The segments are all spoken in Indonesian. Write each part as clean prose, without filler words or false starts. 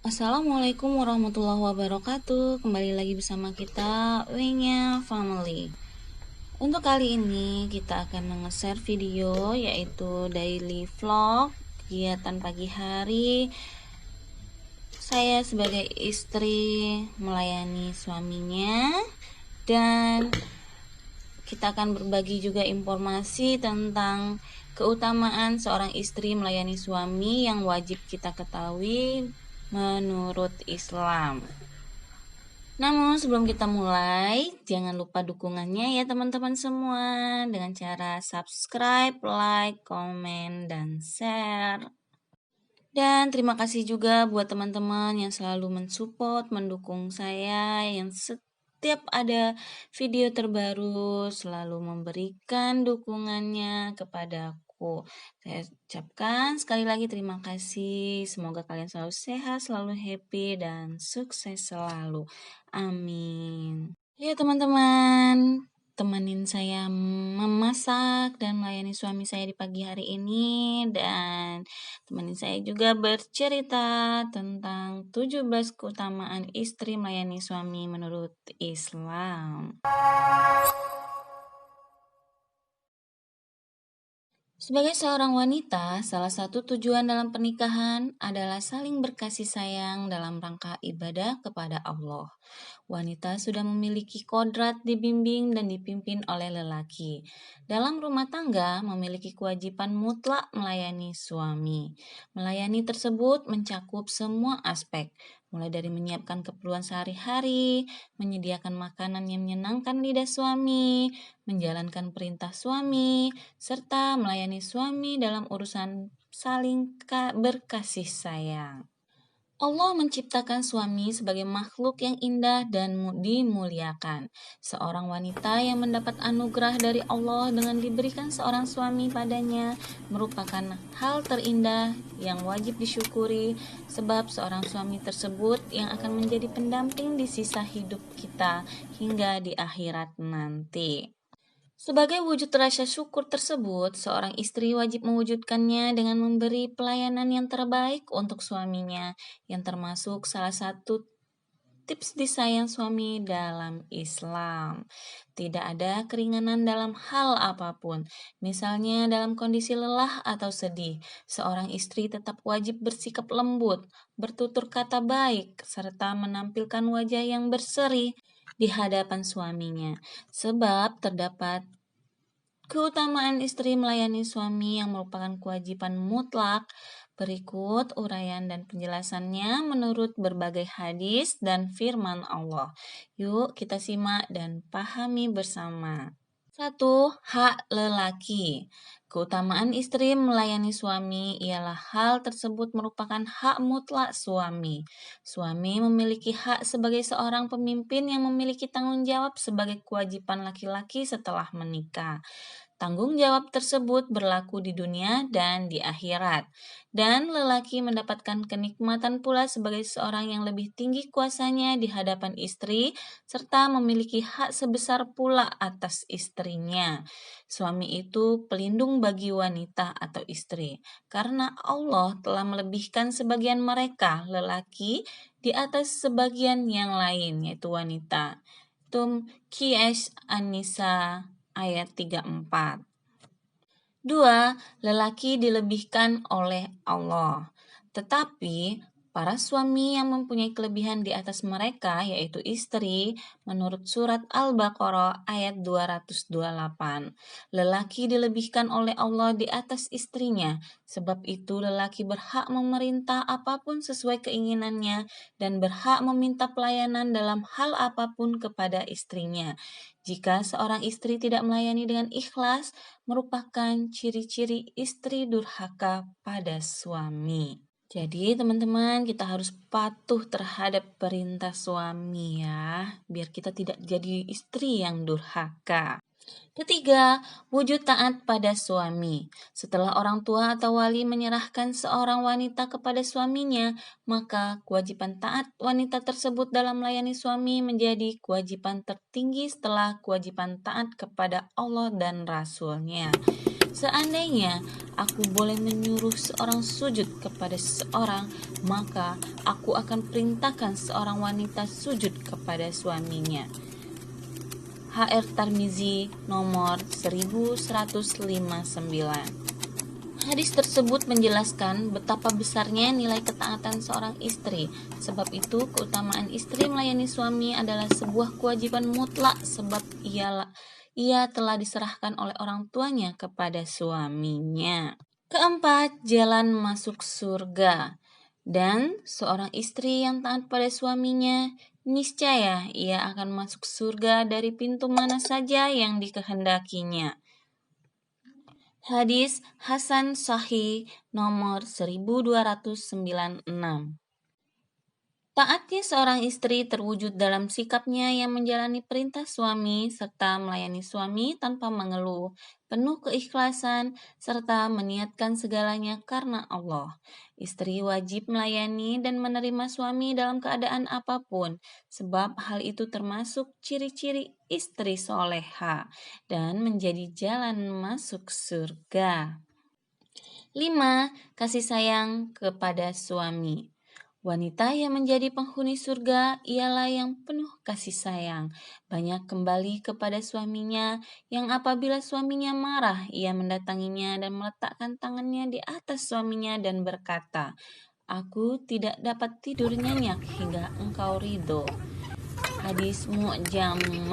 Assalamualaikum warahmatullahi wabarakatuh. Kembali lagi bersama kita Wenya Family. Untuk kali ini kita akan nge-share video yaitu daily vlog kegiatan pagi hari saya sebagai istri melayani suaminya, dan kita akan berbagi juga informasi tentang keutamaan seorang istri melayani suami yang wajib kita ketahui menurut Islam. Namun sebelum kita mulai, jangan lupa dukungannya ya teman-teman semua dengan cara subscribe, like, komen, dan share. Dan terima kasih juga buat teman-teman yang selalu mensupport, mendukung saya, yang setiap ada video terbaru selalu memberikan dukungannya kepadaku. Saya ucapkan sekali lagi terima kasih. Semoga kalian selalu sehat, selalu happy, dan sukses selalu. Amin. Ya teman-teman, temenin saya memasak dan melayani suami saya di pagi hari ini, dan temenin saya juga bercerita tentang 17 keutamaan istri melayani suami menurut Islam. Sebagai seorang wanita, salah satu tujuan dalam pernikahan adalah saling berkasih sayang dalam rangka ibadah kepada Allah. Wanita sudah memiliki kodrat dibimbing dan dipimpin oleh lelaki. Dalam rumah tangga memiliki kewajiban mutlak melayani suami. Melayani tersebut mencakup semua aspek, mulai dari menyiapkan keperluan sehari-hari, menyediakan makanan yang menyenangkan lidah suami, menjalankan perintah suami, serta melayani suami dalam urusan saling berkasih sayang. Allah menciptakan suami sebagai makhluk yang indah dan dimuliakan. Seorang wanita yang mendapat anugerah dari Allah dengan diberikan seorang suami padanya merupakan hal terindah yang wajib disyukuri, sebab seorang suami tersebut yang akan menjadi pendamping di sisa hidup kita hingga di akhirat nanti. Sebagai wujud rasa syukur tersebut, seorang istri wajib mewujudkannya dengan memberi pelayanan yang terbaik untuk suaminya, yang termasuk salah satu tips disayang suami dalam Islam. Tidak ada keringanan dalam hal apapun. Misalnya dalam kondisi lelah atau sedih, seorang istri tetap wajib bersikap lembut, bertutur kata baik, serta menampilkan wajah yang berseri di hadapan suaminya. Sebab terdapat keutamaan istri melayani suami yang merupakan kewajiban mutlak. Berikut uraian dan penjelasannya menurut berbagai hadis dan firman Allah. Yuk kita simak dan pahami bersama. 1. Hak lelaki. Keutamaan istri melayani suami ialah hal tersebut merupakan hak mutlak suami. Suami memiliki hak sebagai seorang pemimpin yang memiliki tanggung jawab sebagai kewajiban laki-laki setelah menikah. Tanggung jawab tersebut berlaku di dunia dan di akhirat. Dan lelaki mendapatkan kenikmatan pula sebagai seorang yang lebih tinggi kuasanya di hadapan istri, serta memiliki hak sebesar pula atas istrinya. Suami itu pelindung bagi wanita atau istri, karena Allah telah melebihkan sebagian mereka, lelaki, di atas sebagian yang lain, yaitu wanita. Qiyas An-Nisa ayat 34. 2. Lelaki dilebihkan oleh Allah. Tetapi para suami yang mempunyai kelebihan di atas mereka, yaitu istri, menurut surat Al-Baqarah ayat 228. Lelaki dilebihkan oleh Allah di atas istrinya, sebab itu lelaki berhak memerintah apapun sesuai keinginannya dan berhak meminta pelayanan dalam hal apapun kepada istrinya. Jika seorang istri tidak melayani dengan ikhlas, merupakan ciri-ciri istri durhaka pada suami. Jadi teman-teman, kita harus patuh terhadap perintah suami ya, biar kita tidak jadi istri yang durhaka. Ketiga, wujud taat pada suami. Setelah orang tua atau wali menyerahkan seorang wanita kepada suaminya, maka kewajiban taat wanita tersebut dalam melayani suami menjadi kewajiban tertinggi setelah kewajiban taat kepada Allah dan Rasul-Nya. Seandainya aku boleh menyuruh seorang sujud kepada seseorang, maka aku akan perintahkan seorang wanita sujud kepada suaminya. HR Tirmizi nomor 1159. Hadis tersebut menjelaskan betapa besarnya nilai ketaatan seorang istri. Sebab itu, keutamaan istri melayani suami adalah sebuah kewajiban mutlak sebab ia telah diserahkan oleh orang tuanya kepada suaminya. Keempat, jalan masuk surga. Dan seorang istri yang taat pada suaminya, niscaya ia akan masuk surga dari pintu mana saja yang dikehendakinya. Hadis Hasan Sahih nomor 1296. Taatnya seorang istri terwujud dalam sikapnya yang menjalani perintah suami serta melayani suami tanpa mengeluh, penuh keikhlasan, serta meniatkan segalanya karena Allah. Istri wajib melayani dan menerima suami dalam keadaan apapun, sebab hal itu termasuk ciri-ciri istri soleha dan menjadi jalan masuk surga. 5. Kasih sayang kepada suami. Wanita yang menjadi penghuni surga ialah yang penuh kasih sayang, banyak kembali kepada suaminya, yang apabila suaminya marah, ia mendatanginya dan meletakkan tangannya di atas suaminya dan berkata, "Aku tidak dapat tidur nyenyak hingga engkau ridho." Hadis Mu'jamul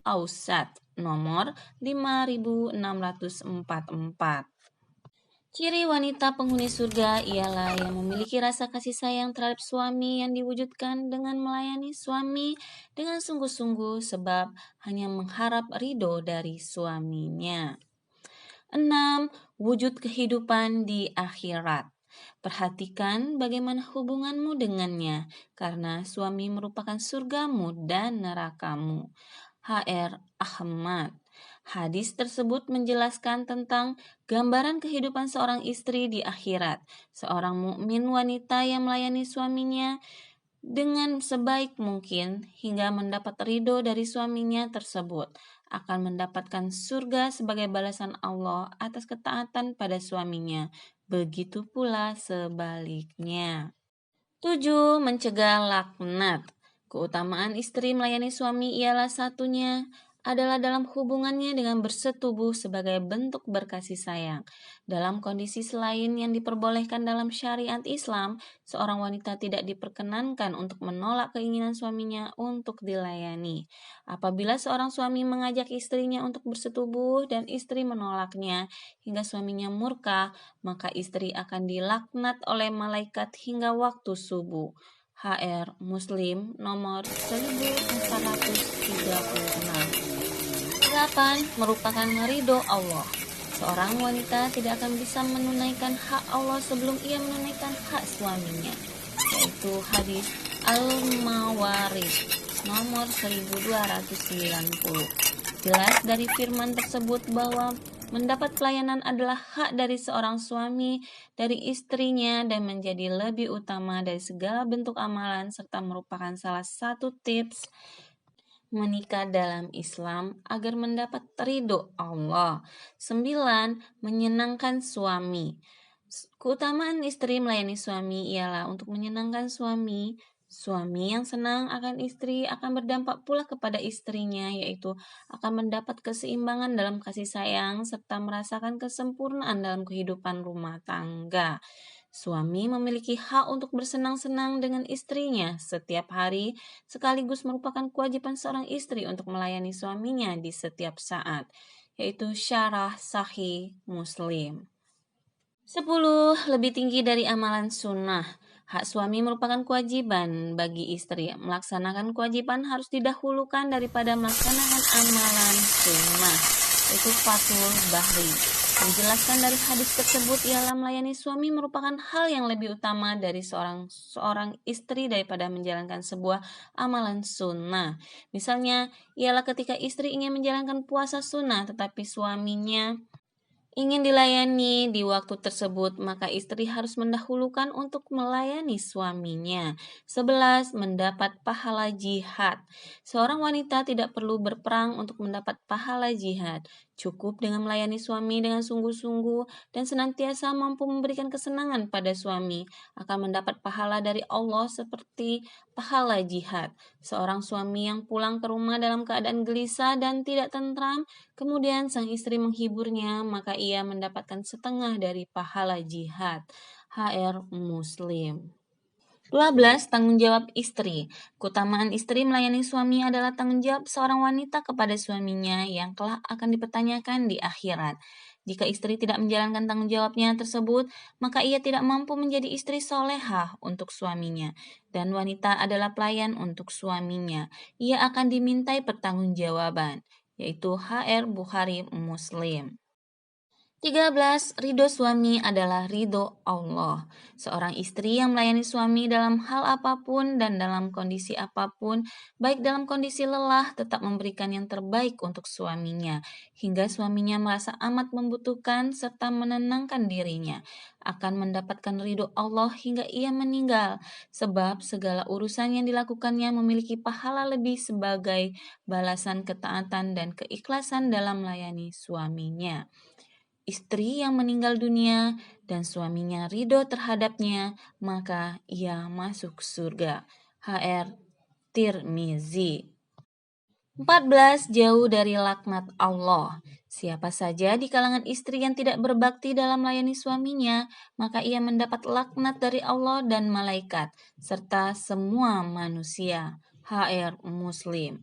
Ausat nomor 5644. Ciri wanita penghuni surga ialah yang memiliki rasa kasih sayang terhadap suami yang diwujudkan dengan melayani suami dengan sungguh-sungguh sebab hanya mengharap ridho dari suaminya. 6. Wujud kehidupan di akhirat. Perhatikan bagaimana hubunganmu dengannya, karena suami merupakan surgamu dan nerakamu. HR Ahmad. Hadis tersebut menjelaskan tentang gambaran kehidupan seorang istri di akhirat. Seorang mukmin wanita yang melayani suaminya dengan sebaik mungkin hingga mendapat ridho dari suaminya tersebut akan mendapatkan surga sebagai balasan Allah atas ketaatan pada suaminya. Begitu pula sebaliknya. 7. Mencegah laknat. Keutamaan istri melayani suami ialah satunya adalah dalam hubungannya dengan bersetubuh sebagai bentuk berkasih sayang. Dalam kondisi selain yang diperbolehkan dalam syariat Islam, seorang wanita tidak diperkenankan untuk menolak keinginan suaminya untuk dilayani. Apabila seorang suami mengajak istrinya untuk bersetubuh dan istri menolaknya hingga suaminya murka, maka istri akan dilaknat oleh malaikat hingga waktu subuh. HR Muslim nomor 1436. 8. Merupakan ridho Allah. Seorang wanita tidak akan bisa menunaikan hak Allah sebelum ia menunaikan hak suaminya, yaitu hadis Al-Mawarid nomor 1290. Jelas dari firman tersebut bahwa mendapat pelayanan adalah hak dari seorang suami dari istrinya dan menjadi lebih utama dari segala bentuk amalan serta merupakan salah satu tips menikah dalam Islam agar mendapat ridho Allah. 9. Menyenangkan suami. Keutamaan istri melayani suami ialah untuk menyenangkan suami. Suami yang senang akan istri akan berdampak pula kepada istrinya, yaitu akan mendapat keseimbangan dalam kasih sayang serta merasakan kesempurnaan dalam kehidupan rumah tangga. Suami memiliki hak untuk bersenang-senang dengan istrinya setiap hari, sekaligus merupakan kewajiban seorang istri untuk melayani suaminya di setiap saat, yaitu syarah Sahih Muslim. 10. Lebih tinggi dari amalan sunnah. Hak suami merupakan kewajiban bagi istri. Melaksanakan kewajiban harus didahulukan daripada melaksanakan amalan sunnah. Itu Fathul Bahri. Menjelaskan dari hadis tersebut ialah melayani suami merupakan hal yang lebih utama dari seorang istri daripada menjalankan sebuah amalan sunnah. Misalnya, ialah ketika istri ingin menjalankan puasa sunnah tetapi suaminya ingin dilayani di waktu tersebut, maka istri harus mendahulukan untuk melayani suaminya. 11. Mendapat pahala jihad. Seorang wanita tidak perlu berperang untuk mendapat pahala jihad. cukup dengan melayani suami dengan sungguh-sungguh dan senantiasa mampu memberikan kesenangan pada suami, akan mendapat pahala dari Allah seperti pahala jihad. Seorang suami yang pulang ke rumah dalam keadaan gelisah dan tidak tentram, kemudian sang istri menghiburnya, maka ia mendapatkan setengah dari pahala jihad. HR Muslim. 12. Tanggung jawab istri. Keutamaan istri melayani suami adalah tanggung jawab seorang wanita kepada suaminya yang kelak akan dipertanyakan di akhirat. Jika istri tidak menjalankan tanggung jawabnya tersebut, maka ia tidak mampu menjadi istri solehah untuk suaminya. Dan wanita adalah pelayan untuk suaminya. Ia akan dimintai pertanggungjawaban, yaitu HR Bukhari Muslim. 13. Ridho suami adalah ridho Allah. Seorang istri yang melayani suami dalam hal apapun dan dalam kondisi apapun, baik dalam kondisi lelah, tetap memberikan yang terbaik untuk suaminya, hingga suaminya merasa amat membutuhkan serta menenangkan dirinya, akan mendapatkan ridho Allah hingga ia meninggal, sebab segala urusan yang dilakukannya memiliki pahala lebih sebagai balasan ketaatan dan keikhlasan dalam melayani suaminya. Istri yang meninggal dunia dan suaminya ridho terhadapnya, maka ia masuk surga. HR Tirmizi. 14. Jauh dari laknat Allah. Siapa saja di kalangan istri yang tidak berbakti dalam melayani suaminya, maka ia mendapat laknat dari Allah dan malaikat, serta semua manusia. HR Muslim.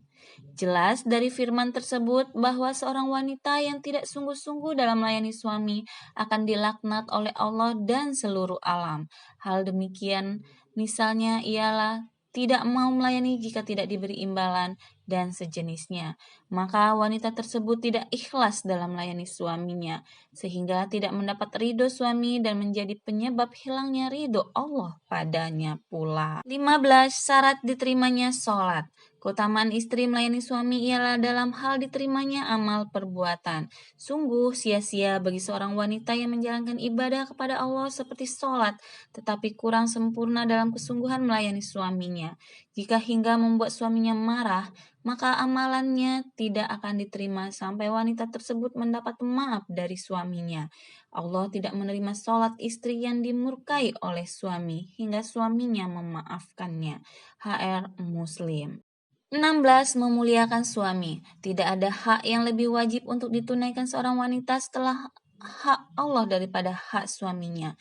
Jelas dari firman tersebut bahwa seorang wanita yang tidak sungguh-sungguh dalam melayani suami akan dilaknat oleh Allah dan seluruh alam. Hal demikian misalnya ialah tidak mau melayani jika tidak diberi imbalan dan sejenisnya. Maka wanita tersebut tidak ikhlas dalam melayani suaminya, sehingga tidak mendapat ridho suami dan menjadi penyebab hilangnya ridho Allah padanya pula. 15. Syarat diterimanya sholat. Keutamaan istri melayani suami ialah dalam hal diterimanya amal perbuatan. Sungguh sia-sia bagi seorang wanita yang menjalankan ibadah kepada Allah seperti sholat, tetapi kurang sempurna dalam kesungguhan melayani suaminya. Jika hingga membuat suaminya marah, maka amalannya tidak akan diterima sampai wanita tersebut mendapat maaf dari suaminya. Allah tidak menerima sholat istri yang dimurkai oleh suami hingga suaminya memaafkannya. HR Muslim. 16. Memuliakan suami. Tidak ada hak yang lebih wajib untuk ditunaikan seorang wanita setelah hak Allah daripada hak suaminya.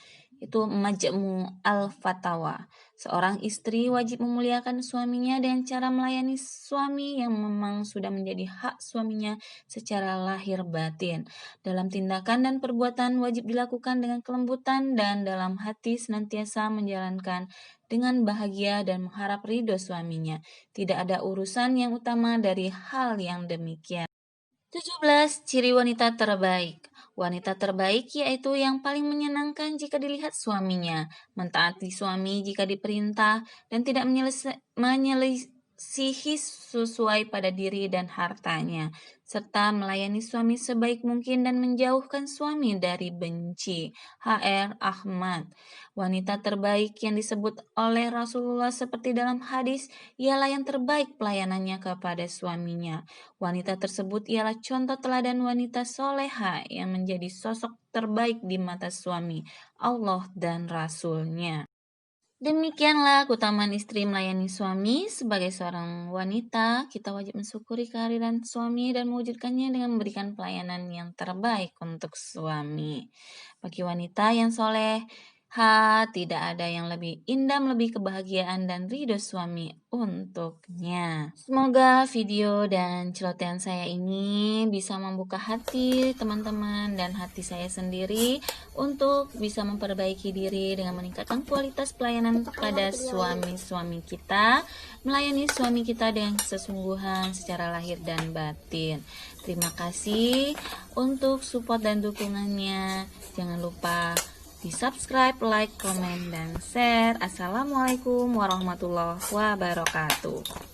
Itu Majmu' al-Fatawa. Seorang istri wajib memuliakan suaminya dengan cara melayani suami yang memang sudah menjadi hak suaminya secara lahir batin. Dalam tindakan dan perbuatan wajib dilakukan dengan kelembutan dan dalam hati senantiasa menjalankan dengan bahagia dan mengharap ridho suaminya. Tidak ada urusan yang utama dari hal yang demikian. 17. Ciri wanita terbaik. Wanita terbaik yaitu yang paling menyenangkan jika dilihat suaminya, mentaati suami jika diperintah, dan tidak menyelisihi sesuai pada diri dan hartanya, serta melayani suami sebaik mungkin dan menjauhkan suami dari benci. HR Ahmad. Wanita terbaik yang disebut oleh Rasulullah seperti dalam hadis ialah yang terbaik pelayanannya kepada suaminya. Wanita tersebut ialah contoh teladan wanita soleha yang menjadi sosok terbaik di mata suami, Allah dan Rasul-Nya. Demikianlah keutamaan istri melayani suami. Sebagai seorang wanita, kita wajib mensyukuri kehadiran suami dan mewujudkannya dengan memberikan pelayanan yang terbaik untuk suami. Bagi wanita yang soleh, tidak ada yang lebih indah, lebih kebahagiaan dan ridho suami untuknya. Semoga video dan celotehan saya ini bisa membuka hati teman-teman dan hati saya sendiri untuk bisa memperbaiki diri dengan meningkatkan kualitas pelayanan kepada suami-suami kita, melayani suami kita dengan sesungguhan secara lahir dan batin. Terima kasih untuk support dan dukungannya. Jangan lupa di subscribe, like, komen, dan share. Assalamualaikum warahmatullahi wabarakatuh.